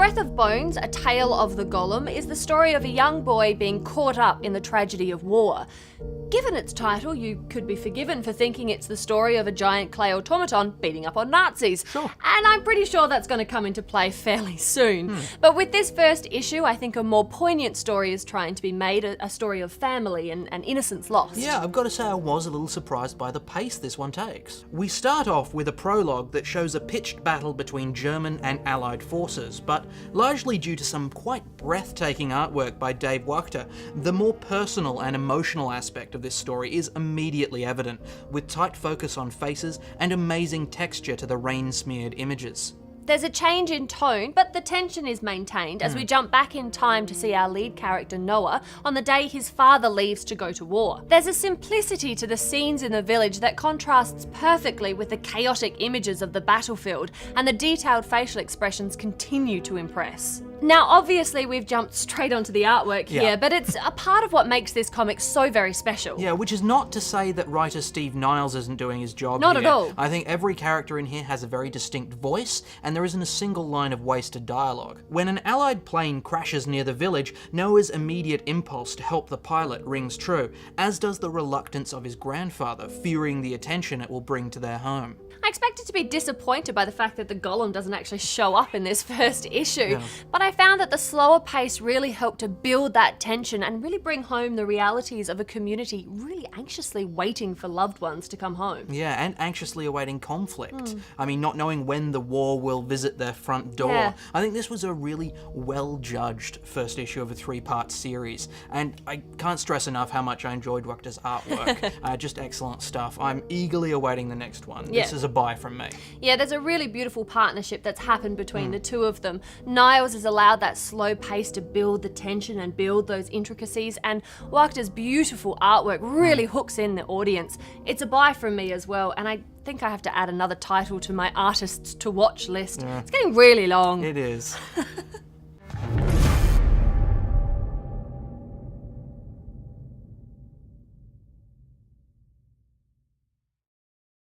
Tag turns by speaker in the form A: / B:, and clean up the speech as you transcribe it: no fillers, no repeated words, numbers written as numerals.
A: Breath of Bones, A Tale of the Golem, is the story of a young boy being caught up in the tragedy of war. Given its title, you could be forgiven for thinking it's the story of a giant clay automaton beating up on Nazis.
B: Sure.
A: And I'm pretty sure that's going to come into play fairly soon. But with this first issue, I think a more poignant story is trying to be made, a story of family and innocence lost.
B: Yeah, I've got to say I was a little surprised by the pace this one takes. We start off with a prologue that shows a pitched battle between German and Allied forces, but largely due to some quite breathtaking artwork by Dave Wachter, the more personal and emotional aspect of this story is immediately evident, with tight focus on faces and amazing texture to the rain-smeared images.
A: There's a change in tone, but the tension is maintained as we jump back in time to see our lead character Noah on the day his father leaves to go to war. There's a simplicity to the scenes in the village that contrasts perfectly with the chaotic images of the battlefield, and the detailed facial expressions continue to impress. Now, obviously, we've jumped straight onto the artwork here, but it's a part of what makes this comic so very special.
B: Yeah, which is not to say that writer Steve Niles isn't doing his job
A: Not
B: here.
A: at all.
B: I think every character in here has a very distinct voice, and there isn't a single line of wasted dialogue. When an Allied plane crashes near the village, Noah's immediate impulse to help the pilot rings true, as does the reluctance of his grandfather, fearing the attention it will bring to their home.
A: I expected to be disappointed by the fact that the golem doesn't actually show up in this first issue, but I found that the slower pace really helped to build that tension and really bring home the realities of a community really anxiously waiting for loved ones to come home.
B: Yeah, and anxiously awaiting conflict. I mean, not knowing when the war will visit their front door.
A: Yeah.
B: I think this was a really well-judged first issue of a 3-part series, and I can't stress enough how much I enjoyed Wachter's artwork. Just excellent stuff. I'm eagerly awaiting the next one.
A: Yeah.
B: This is a buy from me.
A: Yeah, there's a really beautiful partnership that's happened between the two of them. Niles has allowed that slow pace to build the tension and build those intricacies, and Wachter's beautiful artwork really hooks in the audience. It's a buy from me as well, and I think I have to add another title to my artists to watch list. It's getting really long.
B: It is.